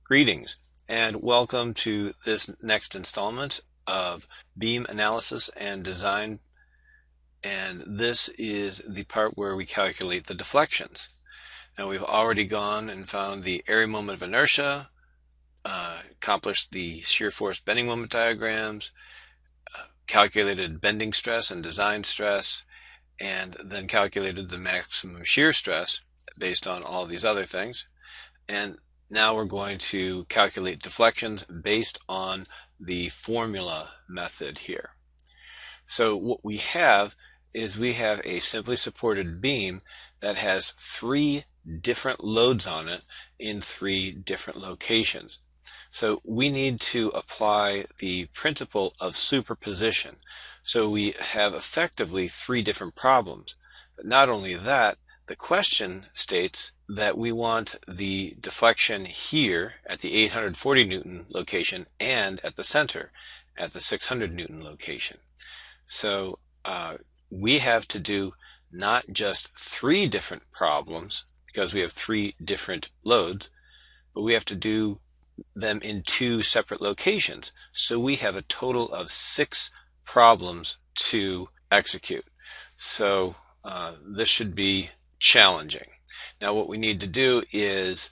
Greetings and welcome to this next installment of beam analysis and design, and this is the part where we calculate the deflections. Now we've already gone and found the area moment of inertia, accomplished the shear force bending moment diagrams, calculated bending stress and design stress, and then calculated the maximum shear stress based on all these other things. And now we're going to calculate deflections based on the formula method here. So what we have is we have a simply supported beam that has three different loads on it in three different locations. So we need to apply the principle of superposition. So we have effectively three different problems. But not only that, the question states that we want the deflection here at the 840 Newton location and at the center at the 600 Newton location. So we have to do not just three different problems because we have three different loads, but we have to do them in two separate locations. So we have a total of 6 problems to execute. So this should be challenging. Now what we need to do is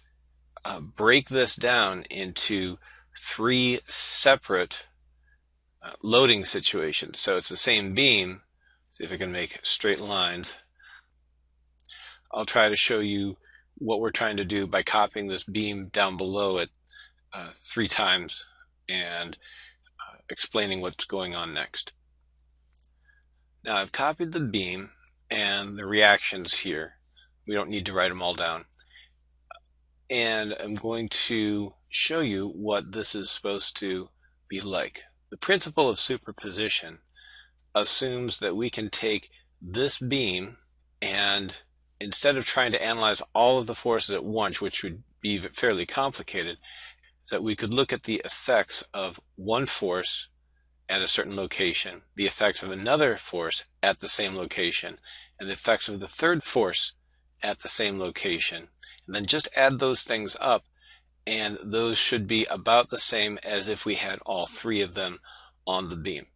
break this down into 3 separate loading situations. So it's the same beam. See if I can make straight lines. I'll try to show you what we're trying to do by copying this beam down below it 3 times and explaining what's going on next. Now I've copied the beam and the reactions here. We don't need to write them all down. And I'm going to show you what this is supposed to be like. The principle of superposition assumes that we can take this beam and instead of trying to analyze all of the forces at once, which would be fairly complicated, is that we could look at the effects of one force at a certain location, the effects of another force at the same location, and the effects of the third force at the same location, and then just add those things up, and those should be about the same as if we had all 3 of them on the beam.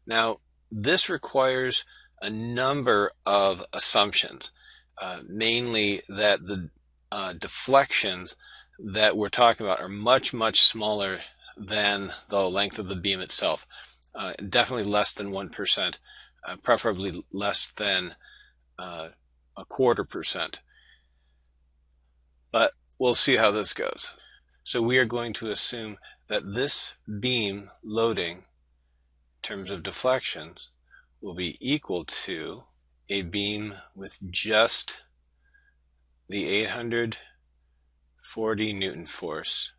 Now, this requires a number of assumptions, mainly that the deflections that we're talking about are much, much smaller than the length of the beam itself. Definitely less than 1%, preferably less than 0.25%. But we'll see how this goes. So we are going to assume that this beam loading in terms of deflections will be equal to a beam with just the 840 Newton force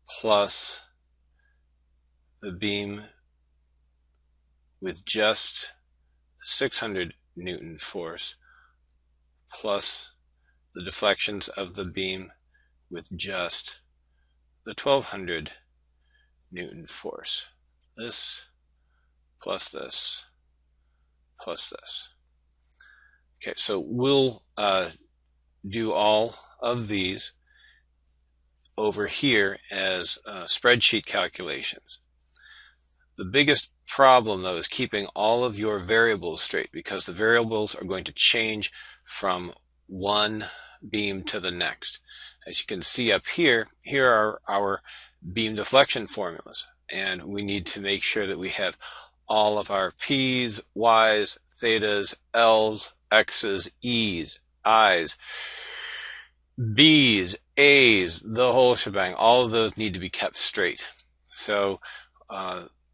plus the beam with just 600 Newton force plus the deflections of the beam with just the 1200 Newton force. This plus this plus this. Okay, so we'll do all of these over here as spreadsheet calculations. The biggest problem, though, is keeping all of your variables straight because the variables are going to change from one beam to the next. As you can see up here, here are our beam deflection formulas, and we need to make sure that we have all of our P's, Y's, Thetas, L's, X's, E's, I's, B's, A's, the whole shebang. All of those need to be kept straight. So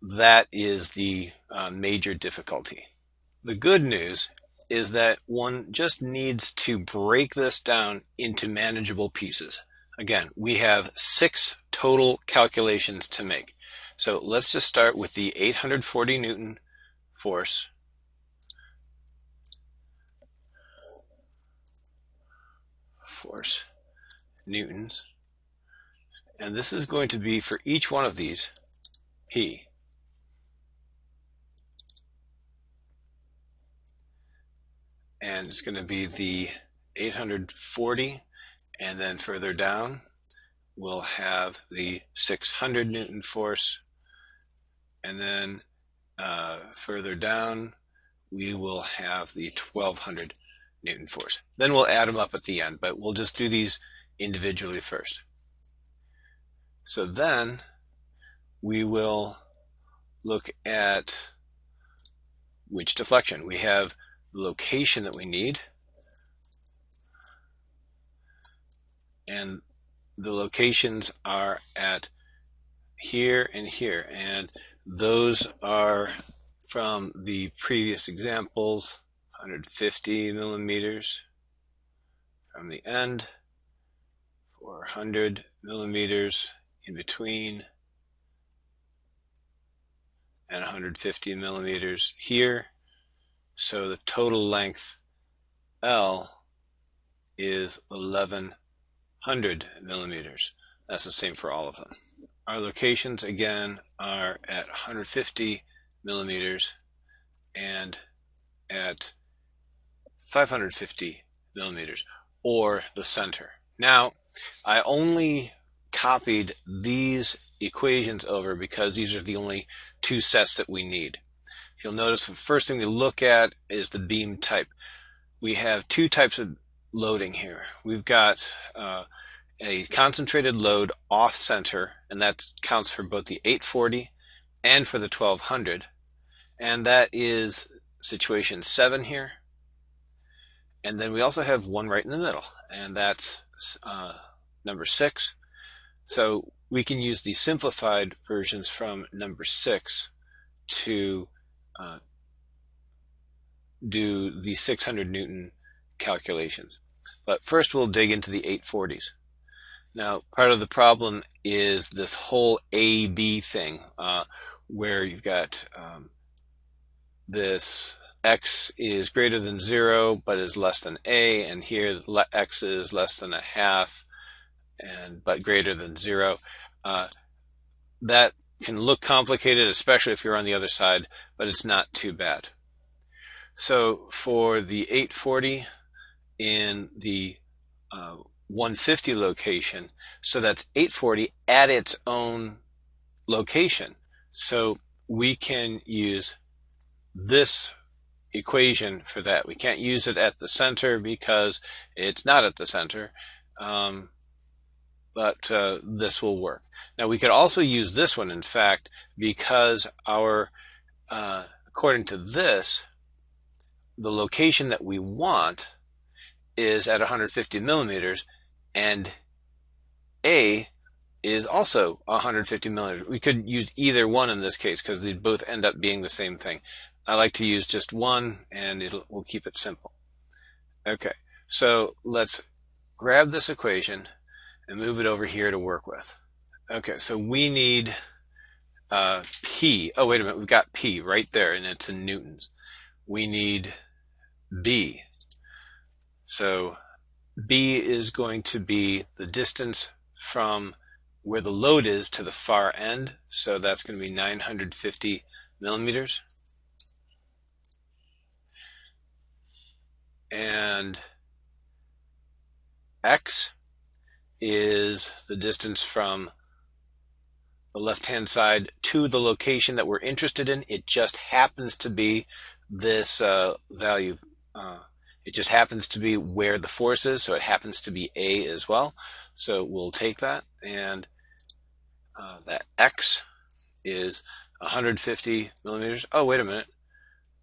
that is the major difficulty. The good news is that one just needs to break this down into manageable pieces. Again, we have 6 total calculations to make. So let's just start with the 840 Newton force. Force newtons. And this is going to be for each one of these P. And it's going to be the 840, and then further down we'll have the 600 Newton force, and then further down we will have the 1200 Newton force. Then we'll add them up at the end, but we'll just do these individually first. So then we will look at which deflection. We have the location that we need, and the locations are at here and here, and those are from the previous examples. 150 millimeters from the end, 400 millimeters in between, and 150 millimeters here. So the total length L is 1100 millimeters. That's the same for all of them. Our locations again are at 150 millimeters and at 550 millimeters, or the center. Now, I only copied these equations over because these are the only two sets that we need. If you'll notice, the first thing we look at is the beam type. We have two types of loading here. We've got a concentrated load off center, and that counts for both the 840 and for the 1200, and that is situation 7 here. And then we also have one right in the middle, and that's number 6. So we can use the simplified versions from number 6 to do the 600 Newton calculations. But first we'll dig into the 840s. Now, part of the problem is this whole A-B thing, where you've got this x is greater than 0 but is less than a, and here x is less than a half but greater than 0. That can look complicated, especially if you're on the other side, but it's not too bad. So for the 840 in the 150 location, so that's 840 at its own location. So we can use this equation for that. We can't use it at the center because it's not at the center, but this will work. Now we could also use this one, in fact, because our according to this, the location that we want is at 150 millimeters, and A is also 150 millimeters. We could use either one in this case because they both end up being the same thing. I like to use just one, and we'll keep it simple. Okay, so let's grab this equation and move it over here to work with. Okay, so we need P. Oh, wait a minute, we've got P right there, and it's in newtons. We need B. So B is going to be the distance from where the load is to the far end. So that's going to be 950 millimeters. And X is the distance from the left-hand side to the location that we're interested in. It just happens to be this value. It just happens to be where the force is, so it happens to be A as well. So we'll take that, and that X is 150 millimeters. Oh, wait a minute.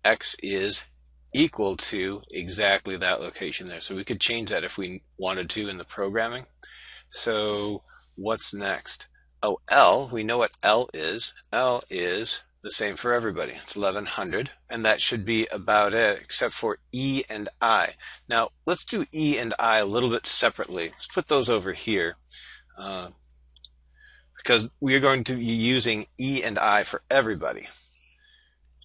X is equal to exactly that location there. So we could change that if we wanted to in the programming. So what's next? Oh, L, we know what L is. L is the same for everybody. It's 1100, and that should be about it, except for E and I. Now, let's do E and I a little bit separately. Let's put those over here, because we are going to be using E and I for everybody.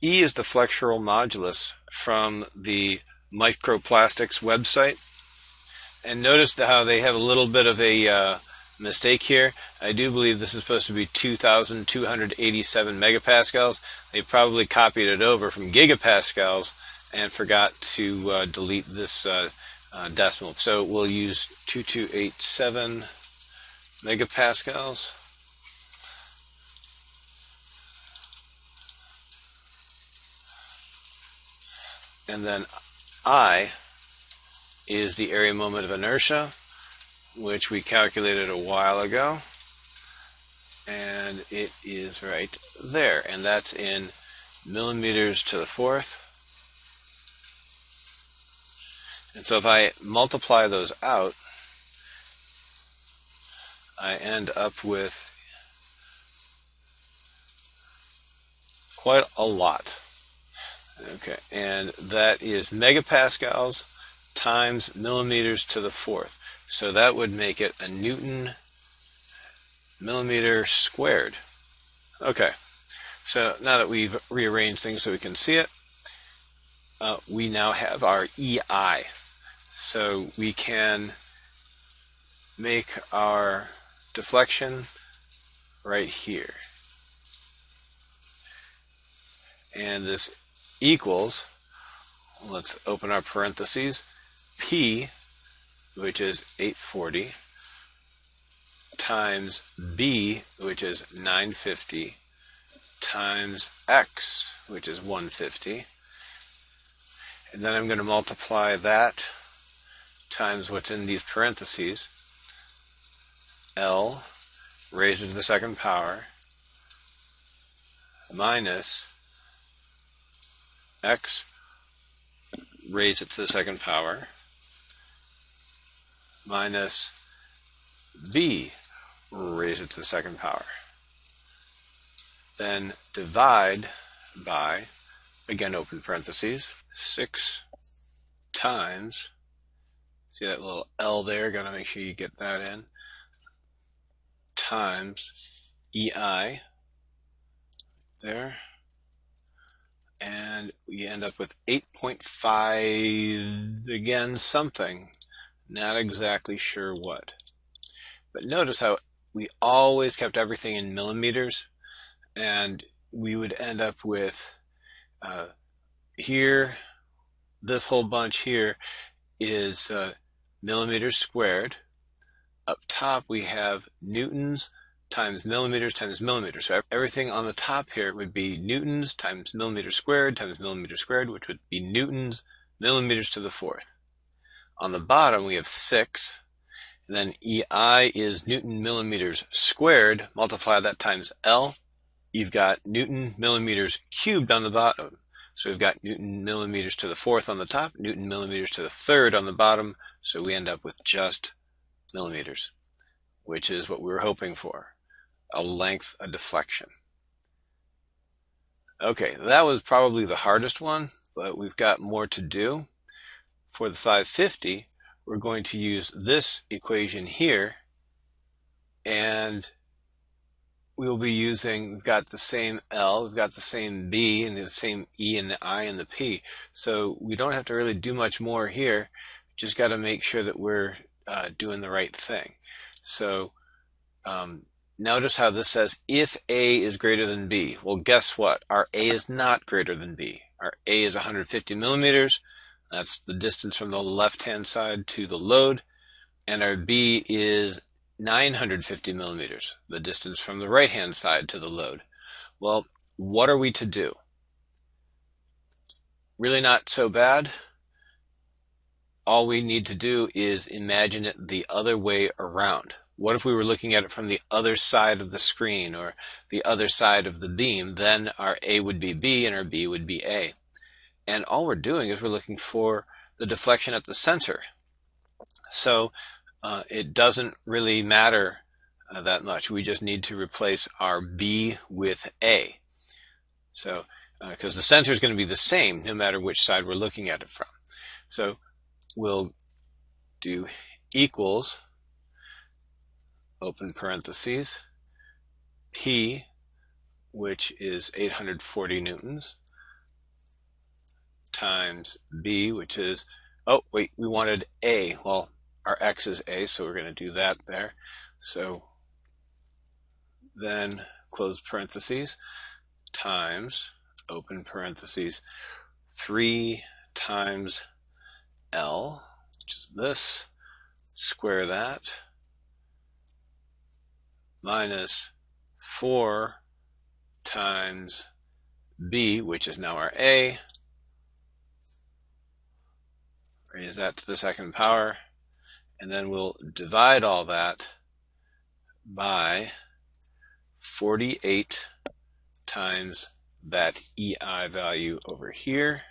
E is the flexural modulus from the microplastics website. And notice how they have a little bit of a mistake here. I do believe this is supposed to be 2,287 megapascals. They probably copied it over from gigapascals and forgot to delete this decimal. So we'll use 2287 megapascals. And then I is the area moment of inertia, which we calculated a while ago. And it is right there. And that's in millimeters to the fourth. And so if I multiply those out, I end up with quite a lot. Okay, and that is megapascals times millimeters to the fourth. So that would make it a Newton millimeter squared. Okay, so now that we've rearranged things so we can see it, we now have our EI. So we can make our deflection right here. And this equals, let's open our parentheses, P, which is 840, times B, which is 950, times X, which is 150. And then I'm going to multiply that times what's in these parentheses, L raised to the second power, minus X raise it to the second power, minus B raise it to the second power. Then divide by, again open parentheses, 6 times, see that little L there, got to make sure you get that in, times EI there. And we end up with 8.5, again, something. Not exactly sure what. But notice how we always kept everything in millimeters. And we would end up with here, this whole bunch here is millimeters squared. Up top we have newtons times millimeters times millimeters. So everything on the top here would be newtons times millimeters squared, which would be newtons, millimeters to the fourth. On the bottom we have 6, and then EI is Newton millimeters squared, multiply that times L. You've got Newton millimeters cubed on the bottom. So we've got Newton millimeters to the fourth on the top, Newton millimeters to the third on the bottom, so we end up with just millimeters, which is what we were hoping for. A length, a deflection. Okay, that was probably the hardest one, but we've got more to do. For the 550, we're going to use this equation here, and we'll be using, we've got the same L, we've got the same B, and the same E and the I and the P. So we don't have to really do much more here. Just got to make sure that we're doing the right thing. So notice how this says if A is greater than B. Well, guess what? Our A is not greater than B. Our A is 150 millimeters. That's the distance from the left-hand side to the load. And our B is 950 millimeters, the distance from the right-hand side to the load. Well, what are we to do? Really not so bad. All we need to do is imagine it the other way around. What if we were looking at it from the other side of the screen or the other side of the beam? Then our A would be B and our B would be A. And all we're doing is we're looking for the deflection at the center. So it doesn't really matter that much. We just need to replace our B with A. So because the center is going to be the same no matter which side we're looking at it from. So we'll do equals, open parentheses, P, which is 840 newtons, times B, which is, oh, wait, we wanted A. Well, our X is A, so we're going to do that there. So then close parentheses, times, open parentheses, 3 times L, which is this, square that, minus 4 times B, which is now our A. Raise that to the second power. And then we'll divide all that by 48 times that EI value over here.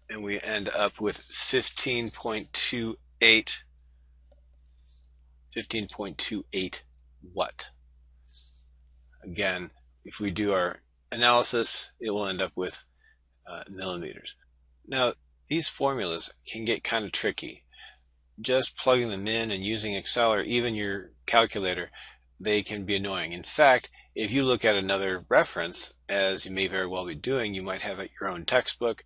And we end up with 15.28 watt. Again, if we do our analysis, it will end up with millimeters. Now, these formulas can get kind of tricky. Just plugging them in and using Excel or even your calculator, they can be annoying. In fact, if you look at another reference, as you may very well be doing, you might have at your own textbook,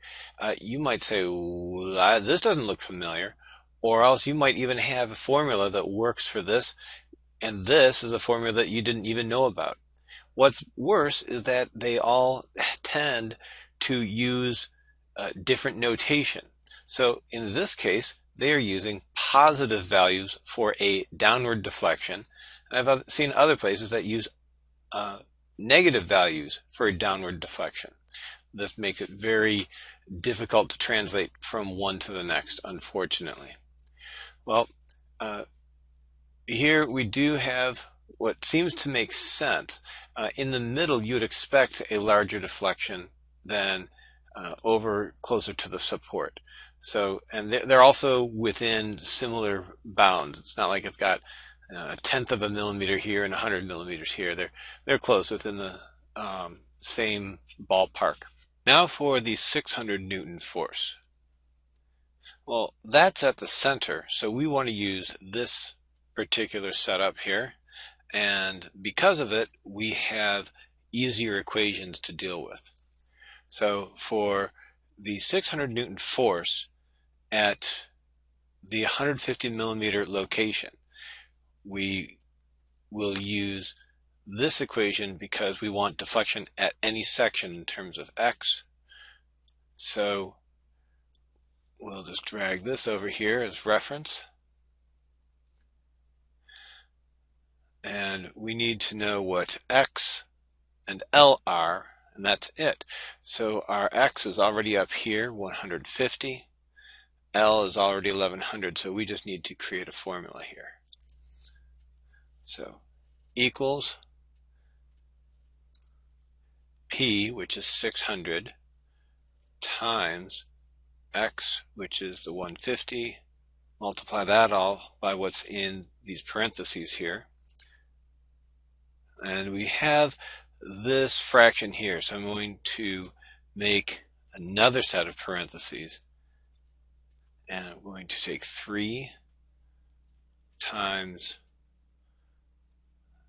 you might say, well, this doesn't look familiar, or else you might even have a formula that works for this, and this is a formula that you didn't even know about. What's worse is that they all tend to use different notation. So in this case, they are using positive values for a downward deflection. And I've seen other places that use negative values for a downward deflection. This makes it very difficult to translate from one to the next, unfortunately. Well, here we do have what seems to make sense. In the middle, you would expect a larger deflection than over closer to the support. So, and they're also within similar bounds. It's not like it's got a tenth of a millimeter here and 100 millimeters here. They're close within the same ballpark. Now for the 600 Newton force. Well, that's at the center, so we want to use this particular setup here, and because of it, we have easier equations to deal with. So for the 600 Newton force at the 150 millimeter location, we will use this equation because we want deflection at any section in terms of x. So we'll just drag this over here as reference. And we need to know what x and L are, and that's it. So our x is already up here, 150. L is already 1100, so we just need to create a formula here. So equals P, which is 600, times x, which is the 150, multiply that all by what's in these parentheses here. And we have this fraction here, so I'm going to make another set of parentheses, and I'm going to take 3 times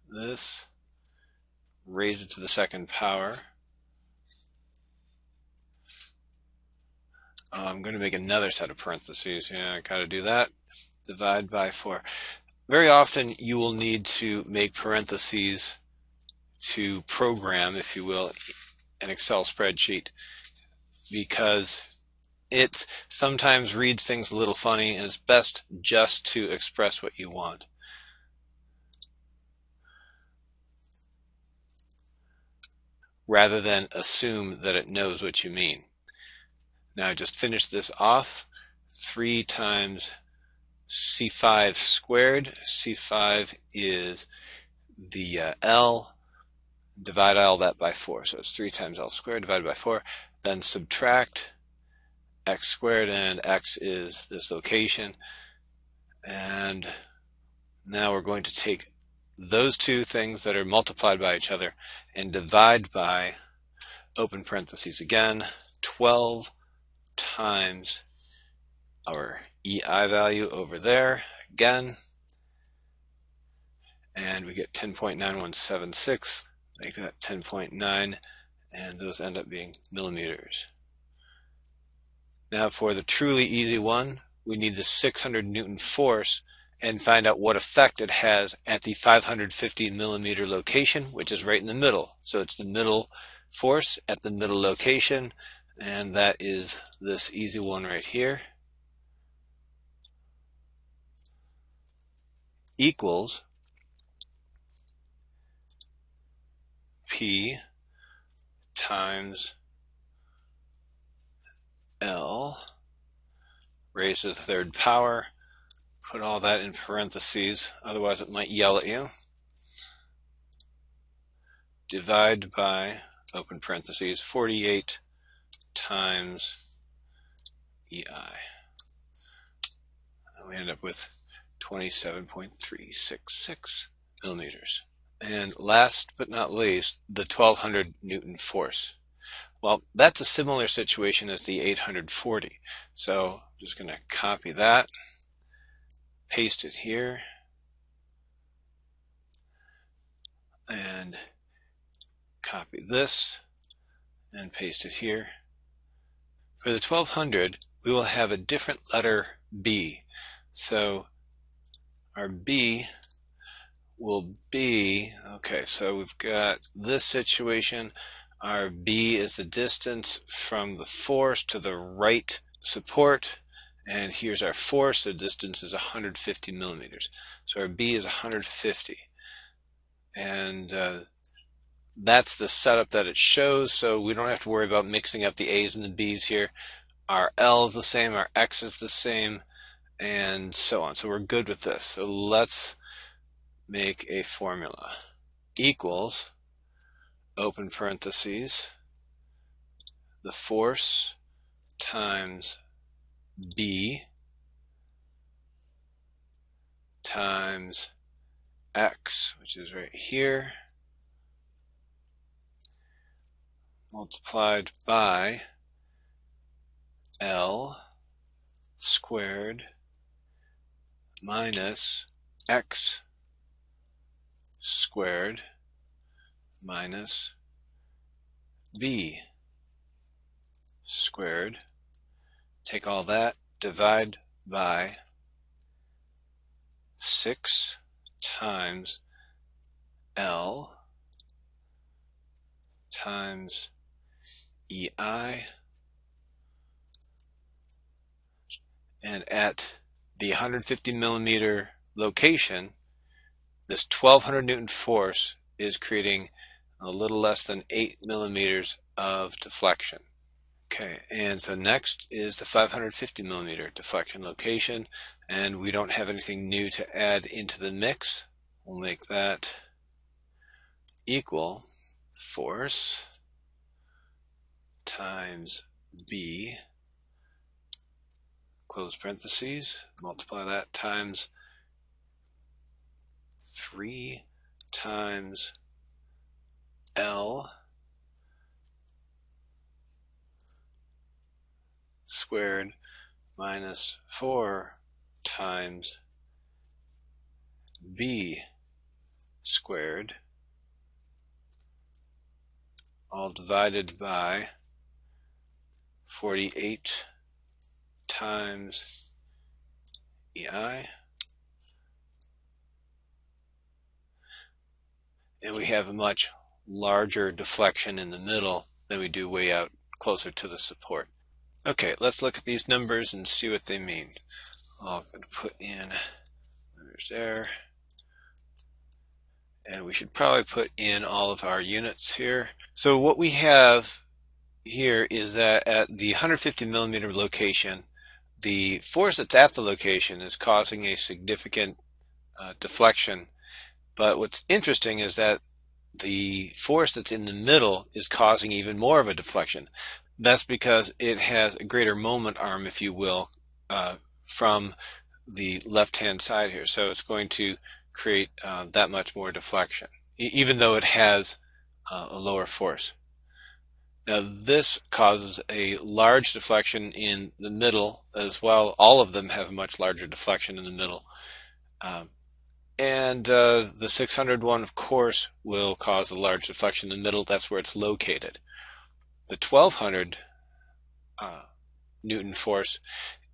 this, raise it to the second power. I'm going to make another set of parentheses. Yeah, I got to do that. Divide by 4. Very often you will need to make parentheses to program, if you will, an Excel spreadsheet, because it sometimes reads things a little funny, and it's best just to express what you want. Rather than assume that it knows what you mean. Now just finish this off. 3 times C5 squared. C5 is the L. Divide all that by 4. So it's 3 times L squared divided by 4. Then subtract x squared, and x is this location. And now we're going to take those two things that are multiplied by each other and divide by, open parentheses again, 12 times our EI value over there again, and we get 10.9176, make that 10.9, and those end up being millimeters. Now for the truly easy one, we need the 600 Newton force and find out what effect it has at the 550 millimeter location, which is right in the middle. So it's the middle force at the middle location, and that is this easy one right here. equals P times L raised to the third power. Put all that in parentheses, otherwise it might yell at you. Divide by, open parentheses, 48 times EI. And we end up with 27.366 millimeters. And last but not least, the 1200 Newton force. Well, that's a similar situation as the 840. So I'm just going to copy that, paste it here, and copy this and paste it here. For the 1200, we will have a different letter B. So our B will be, okay, so we've got this situation. Our B is the distance from the force to the right support, and here's our force. The distance is 150 millimeters. So our B is 150. And that's the setup that it shows, so we don't have to worry about mixing up the A's and the B's here. Our L is the same, our X is the same, and so on. So we're good with this. So let's make a formula. Equals, open parentheses, the force times B times X, which is right here, multiplied by L squared minus X squared minus B squared. Take all that, divide by 6 times L times EI, and at the 150 millimeter location, this 1200 Newton force is creating a little less than 8 millimeters of deflection. Okay, and so next is the 550 millimeter deflection location, and we don't have anything new to add into the mix. We'll make that equal force times B, close parentheses, multiply that times 3 times L squared minus 4 times B squared, all divided by 48 times EI. And we have a much larger deflection in the middle than we do way out closer to the support. Okay, let's look at these numbers and see what they mean. I'm going to put in numbers there. And we should probably put in all of our units here. So what we have here is that at the 150 millimeter location, the force that's at the location is causing a significant deflection. But what's interesting is that the force that's in the middle is causing even more of a deflection. That's because it has a greater moment arm, if you will, from the left-hand side here. So it's going to create that much more deflection, even though it has a lower force. Now this causes a large deflection in the middle as well. All of them have a much larger deflection in the middle. And the 600 one, of course, will cause a large deflection in the middle. That's where it's located. The 1200 Newton force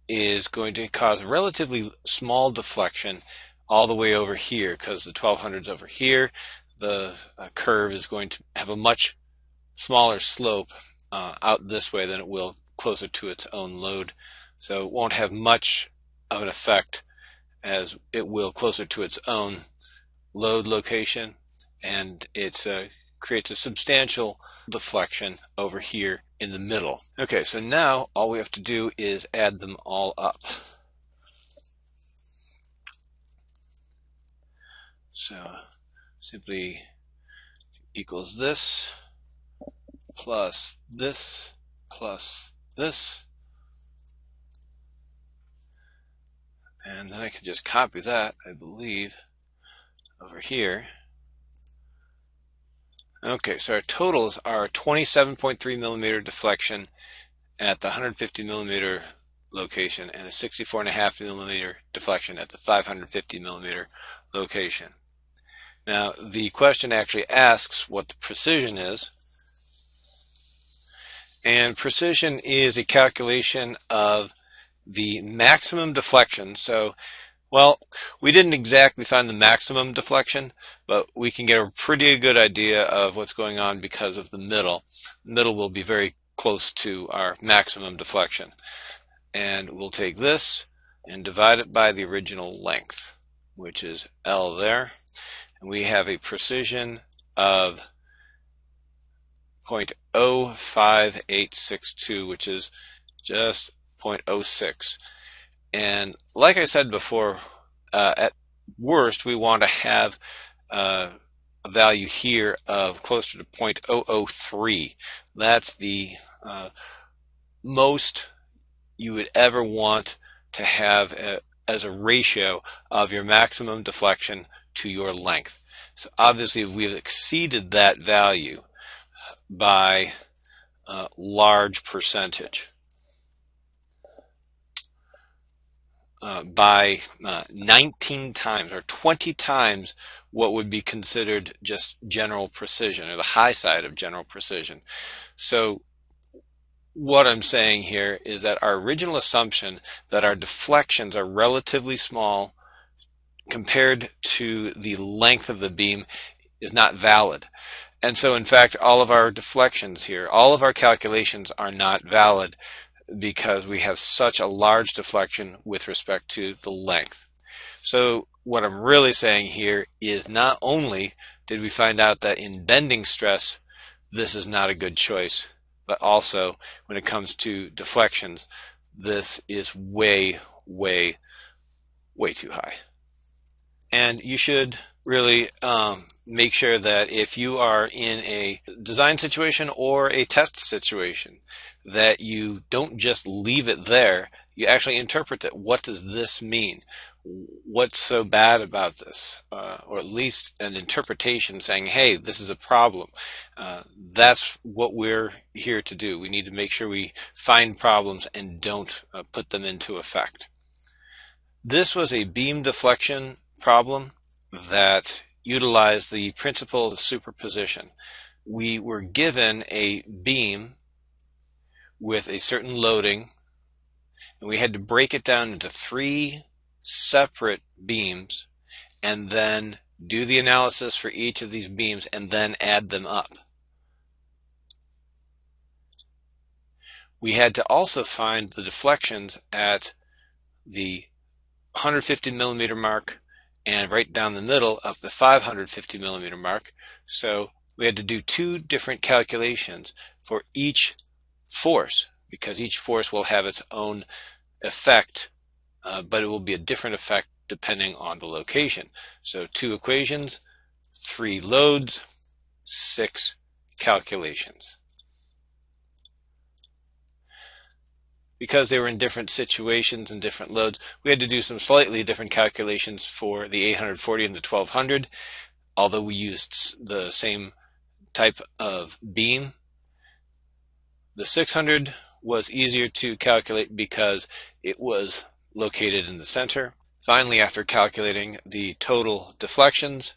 is going to cause a relatively small deflection all the way over here, because the 1200 is over here. The curve is going to have a much smaller slope out this way than it will closer to its own load. So it won't have much of an effect as it will closer to its own load location, and it creates a substantial deflection over here in the middle. Okay, so now all we have to do is add them all up. So simply equals this plus this plus this, and then I can just copy that, I believe, over here. Okay, so our totals are 27.3 millimeter deflection at the 150 millimeter location and a 64.5 millimeter deflection at the 550 millimeter location. Now, the question actually asks what the precision is, and precision is a calculation of the maximum deflection. So, well, we didn't exactly find the maximum deflection, but we can get a pretty good idea of what's going on because of the middle. The middle will be very close to our maximum deflection. And we'll take this and divide it by the original length, which is L there. And we have a precision of 0.05862, which is just 0.06. And like I said before, at worst, we want to have a value here of closer to 0.003. That's the most you would ever want to have as a ratio of your maximum deflection to your length. So obviously we've exceeded that value by a large percentage. By 19 times or 20 times what would be considered just general precision, or the high side of general precision. So what I'm saying here is that our original assumption that our deflections are relatively small compared to the length of the beam is not valid. And so in fact all of our deflections here, all of our calculations are not valid because we have such a large deflection with respect to the length. So what I'm really saying here is not only did we find out that in bending stress this is not a good choice, but also when it comes to deflections, this is way, way, way too high. And you should really make sure that if you are in a design situation or a test situation, that you don't just leave it there. You actually interpret it. What does this mean? What's so bad about this? Or at least an interpretation saying, hey, this is a problem. That's what we're here to do. We need to make sure we find problems and don't put them into effect. This was a beam deflection problem that utilized the principle of superposition. We were given a beam with a certain loading, and we had to break it down into 3 separate beams and then do the analysis for each of these beams and then add them up. We had to also find the deflections at the 150 millimeter mark and right down the middle of the 550 millimeter mark. So we had to do 2 different calculations for each force, because each force will have its own effect, but it will be a different effect depending on the location. So 2 equations, 3 loads, 6 calculations. Because they were in different situations and different loads, we had to do some slightly different calculations for the 840 and the 1200, although we used the same type of beam. The 600 was easier to calculate because it was located in the center. Finally, after calculating the total deflections,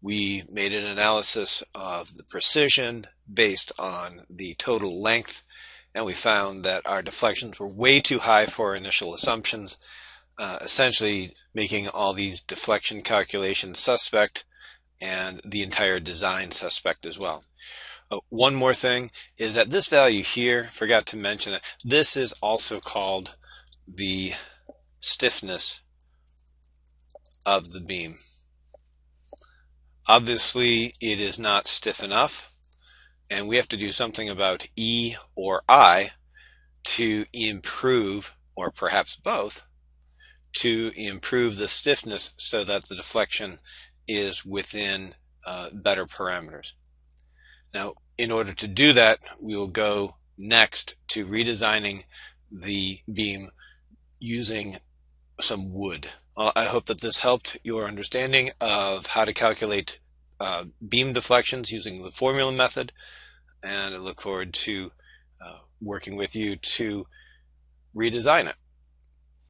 we made an analysis of the precision based on the total length, and we found that our deflections were way too high for our initial assumptions, essentially making all these deflection calculations suspect and the entire design suspect as well. One more thing is that this value here, forgot to mention it, this is also called the stiffness of the beam. Obviously, it is not stiff enough, and we have to do something about E or I to improve, or perhaps both, to improve the stiffness so that the deflection is within better parameters. Now, in order to do that, we will go next to redesigning the beam using some wood. I hope that this helped your understanding of how to calculate beam deflections using the formula method, and I look forward to working with you to redesign it.